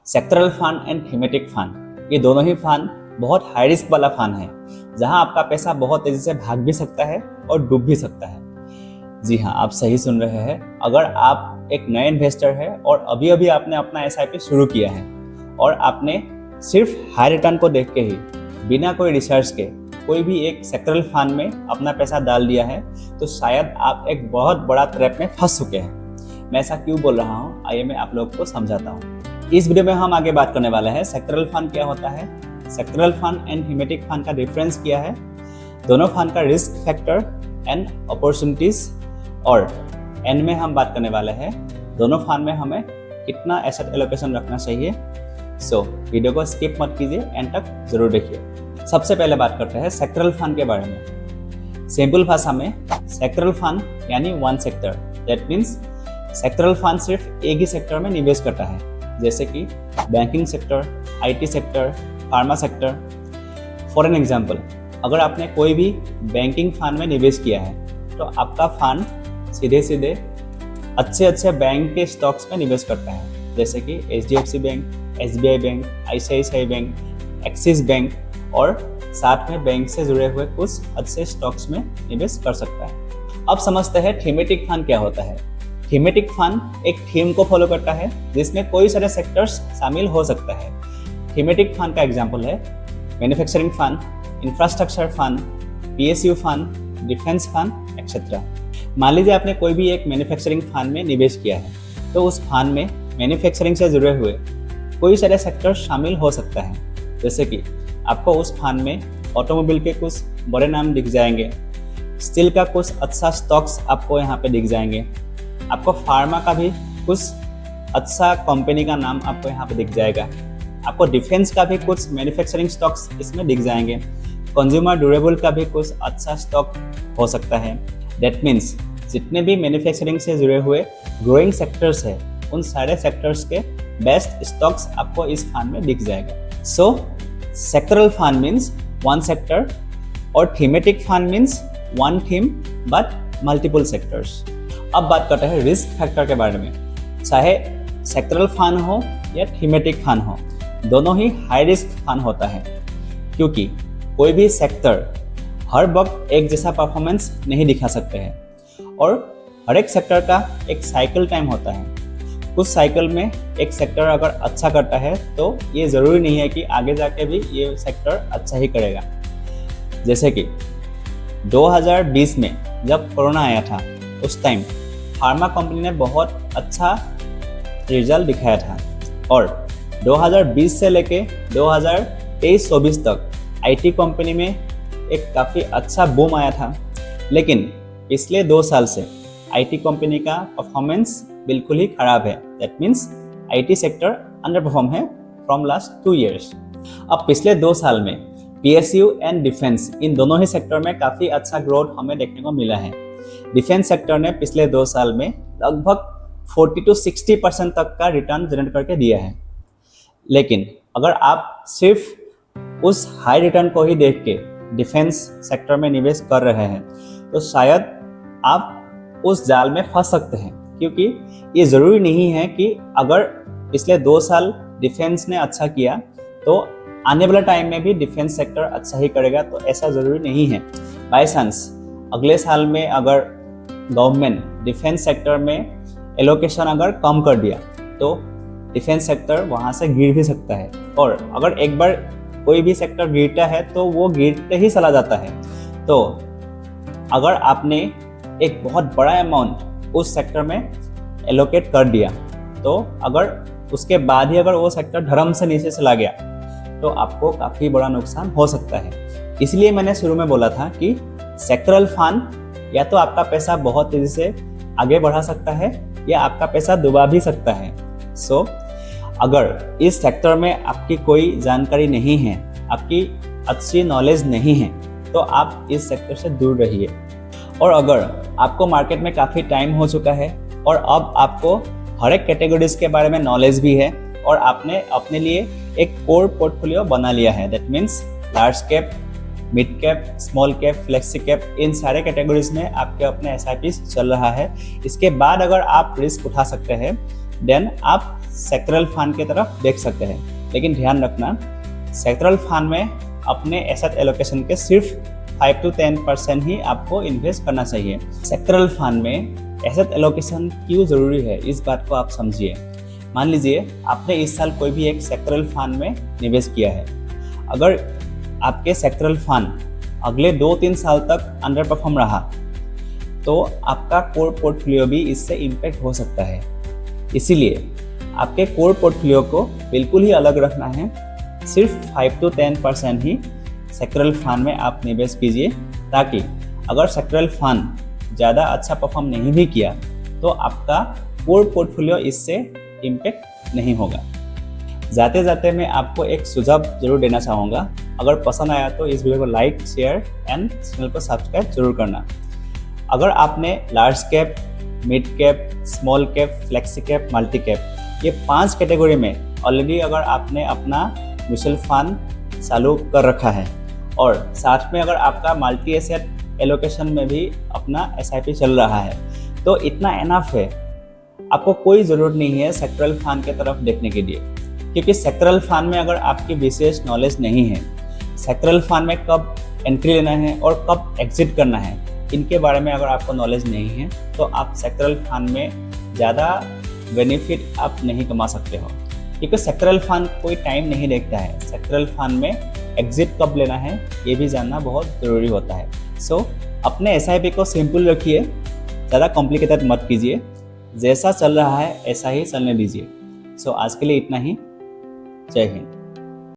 Sectoral fund and thematic fund, ये दोनों ही fund बहुत हाई रिस्क वाला फंड है, जहां आपका पैसा बहुत तेजी से भाग भी सकता है और डूब भी सकता है। जी हाँ, आप सही सुन रहे हैं। अगर आप एक नए इन्वेस्टर है और अभी अभी आपने अपना एसआईपी शुरू किया है और आपने सिर्फ हाई रिटर्न को देख के ही बिना कोई रिसर्च के कोई भी एक सेक्टरल फंड में अपना पैसा डाल दिया है, तो शायद आप एक बहुत बड़ा ट्रैप में फंस चुके हैं। मैं ऐसा क्यों बोल रहा हूँ, आइए मैं आप लोगों को समझाता हूँ। इस वीडियो में हम आगे बात करने वाले हैं सेक्टरल फंड क्या होता है, sectoral fund and thematic fund का डिफरेंस क्या है, दोनों फंड का रिस्क फैक्टर एंड अपॉर्चुनिटीज, और एंड में हम बात करने वाले हैं दोनों फंड में हमें कितना एसेट एलोकेशन रखना चाहिए। सो वीडियो को स्किप मत कीजिए, एंड तक जरूर देखिए। सबसे पहले बात करते हैं सेक्टरल फंड के बारे में। सिंपल भाषा में सेक्टरल फंड यानी one sector, that means sectoral fund सिर्फ एक ही सेक्टर में निवेश करता है, जैसे कि banking sector, IT sector, pharma sector. For an example, अगर आपने कोई भी बैंकिंग फंड में निवेश किया है तो आपका फंड सीधे सीधे अच्छे बैंक के स्टॉक्स में निवेश करता है, जैसे कि HDFC bank, SBI bank, ICICI bank, axis bank, और साथ में बैंक से जुड़े हुए कुछ अच्छे स्टॉक्स में निवेश कर सकता है। अब समझते हैं थीमेटिक फंड क्या होता है। थीमेटिक फंड एक थीम को फॉलो करता है जिसमें कोई सारे सेक्टर्स शामिल हो सकता है। थीमेटिक फंड का एग्जाम्पल है manufacturing fund, infrastructure fund, PSU fund, defence fund etcetera. मान लीजिए आपने कोई भी एक मैन्युफैक्चरिंग फंड में निवेश किया है, तो उस फंड में मैन्युफैक्चरिंग से जुड़े हुए कोई सारे सेक्टर शामिल हो सकता है, जैसे कि आपको उस फंड में ऑटोमोबाइल के कुछ बड़े नाम दिख जाएंगे, स्टील का कुछ अच्छा स्टॉक्स आपको यहाँ पे दिख जाएंगे, आपको फार्मा का भी कुछ अच्छा कंपनी का नाम आपको यहाँ पे दिख जाएगा, आपको डिफेंस का भी कुछ मैन्युफैक्चरिंग स्टॉक्स इसमें दिख जाएंगे, कंज्यूमर ड्यूरेबल का भी कुछ अच्छा स्टॉक हो सकता है। दैट मीन्स जितने भी मैन्युफैक्चरिंग से जुड़े हुए ग्रोइंग सेक्टर्स है, उन सारे सेक्टर्स के बेस्ट स्टॉक्स आपको इस फंड में दिख जाएगा। So sectoral fund means one sector और thematic fund means one theme but multiple sectors. अब बात करते हैं रिस्क फैक्टर के बारे में। चाहे सेक्टरल फंड हो या थीमेटिक फंड हो, दोनों ही हाई रिस्क फंड होता है, क्योंकि कोई भी सेक्टर हर वक्त एक जैसा परफॉर्मेंस नहीं दिखा सकते हैं, और हर एक सेक्टर का एक साइकिल टाइम होता है। कुछ साइकिल में एक सेक्टर अगर अच्छा करता है तो ये ज़रूरी नहीं है कि आगे जाके भी ये सेक्टर अच्छा ही करेगा। जैसे कि 2020 में जब कोरोना आया था, उस टाइम फार्मा कंपनी ने बहुत अच्छा रिजल्ट दिखाया था, और 2020 से लेके 2023-24 तक IT कंपनी में एक काफ़ी अच्छा बूम आया था। लेकिन पिछले 2 साल से IT कंपनी का परफॉर्मेंस बिल्कुल ही खराब है। That means IT sector under perform है फ्रॉम लास्ट 2 years। अब पिछले 2 साल में PSU एंड डिफेंस, इन दोनों ही सेक्टर में काफ़ी अच्छा ग्रोथ हमें देखने को मिला है। डिफेंस सेक्टर ने पिछले 2 साल में लगभग 40-60% तक का रिटर्न जनरेट करके दिया है। लेकिन अगर आप सिर्फ उस हाई रिटर्न को ही देख के डिफेंस सेक्टर में निवेश कर रहे हैं, तो शायद आप उस जाल में फंस सकते हैं, क्योंकि ये ज़रूरी नहीं है कि अगर पिछले 2 साल डिफेंस ने अच्छा किया तो आने वाला टाइम में भी डिफेंस सेक्टर अच्छा ही करेगा, तो ऐसा ज़रूरी नहीं है। बाय चांस अगले साल में अगर गवर्नमेंट डिफेंस सेक्टर में एलोकेशन अगर कम कर दिया तो डिफेंस सेक्टर वहाँ से गिर भी सकता है, और अगर एक बार कोई भी सेक्टर गिरता है तो वो गिरते ही चला जाता है। तो अगर आपने एक बहुत बड़ा अमाउंट उस सेक्टर में एलोकेट कर दिया, तो अगर उसके बाद ही अगर वो सेक्टर धर्म से नीचे चला गया तो आपको काफ़ी बड़ा नुकसान हो सकता है। इसलिए मैंने शुरू में बोला था कि सेक्टरल फंड या तो आपका पैसा बहुत तेज़ी से आगे बढ़ा सकता है या आपका पैसा डुबा भी सकता है। सो अगर इस सेक्टर में आपकी कोई जानकारी नहीं है, आपकी अच्छी नॉलेज नहीं है, तो आप इस सेक्टर से दूर रहिए। और अगर आपको मार्केट में काफ़ी टाइम हो चुका है और अब आपको हर एक कैटेगरीज के बारे में नॉलेज भी है, और आपने अपने लिए एक कोर पोर्टफोलियो बना लिया है, that means large cap, mid cap, small cap, flexi cap, इन सारे कैटेगरीज में आपके अपने SIPs चल रहा है। इसके बाद अगर आप रिस्क उठा सकते हैं देन आप सेक्टरल फंड की तरफ देख सकते हैं। लेकिन ध्यान रखना, सेक्टरल फंड में अपने एसेट एलोकेशन के सिर्फ 5 to 10% ही आपको इन्वेस्ट करना चाहिए। सेक्टरल फंड में एसेट एलोकेशन क्यों ज़रूरी है, इस बात को आप समझिए। मान लीजिए आपने इस साल कोई भी एक सेक्टरल फंड में निवेश किया है। अगर आपके सेक्टरल फंड अगले 2-3 साल तक अंडर परफॉर्म रहा तो आपका कोर पोर्टफोलियो भी इससे इम्पैक्ट हो सकता है। इसीलिए आपके कोर पोर्टफोलियो को बिल्कुल ही अलग रखना है। सिर्फ 5 to 10% ही सेक्टरल फंड में आप निवेश कीजिए, ताकि अगर सेक्टरल फंड ज़्यादा अच्छा परफॉर्म नहीं भी किया तो आपका कोर पोर्टफोलियो इससे इम्पैक्ट नहीं होगा। जाते जाते मैं आपको एक सुझाव जरूर देना चाहूँगा। अगर पसंद आया तो इस वीडियो को लाइक, शेयर एंड चैनल को सब्सक्राइब जरूर करना। अगर आपने large cap, mid cap, small cap, flexi cap, multi cap, ये 5 कैटेगरी में ऑलरेडी अगर आपने अपना म्यूचुअल फंड चालू कर रखा है और साथ में अगर आपका मल्टी एसेट एलोकेशन में भी अपना SIP चल रहा है, तो इतना एनफ है। आपको कोई ज़रूरत नहीं है सेक्टरल फंड के तरफ देखने के लिए, क्योंकि सेक्टरल फंड में अगर आपकी विशेष नॉलेज नहीं है, सेक्टरल फंड में कब एंट्री लेना है और कब एग्जिट करना है, इनके बारे में अगर आपको नॉलेज नहीं है तो आप सेक्टरल फंड में ज़्यादा बेनिफिट आप नहीं कमा सकते हो। क्योंकि सेक्टरल फंड कोई टाइम नहीं देखता है। सेक्टरल फंड में एग्जिट कब लेना है ये भी जानना बहुत ज़रूरी होता है। सो अपने SIP को सिंपल रखिए, ज़्यादा कॉम्प्लिकेटेड मत कीजिए। जैसा चल रहा है ऐसा ही चलने दीजिए। सो आज के लिए इतना ही। जय हिंद।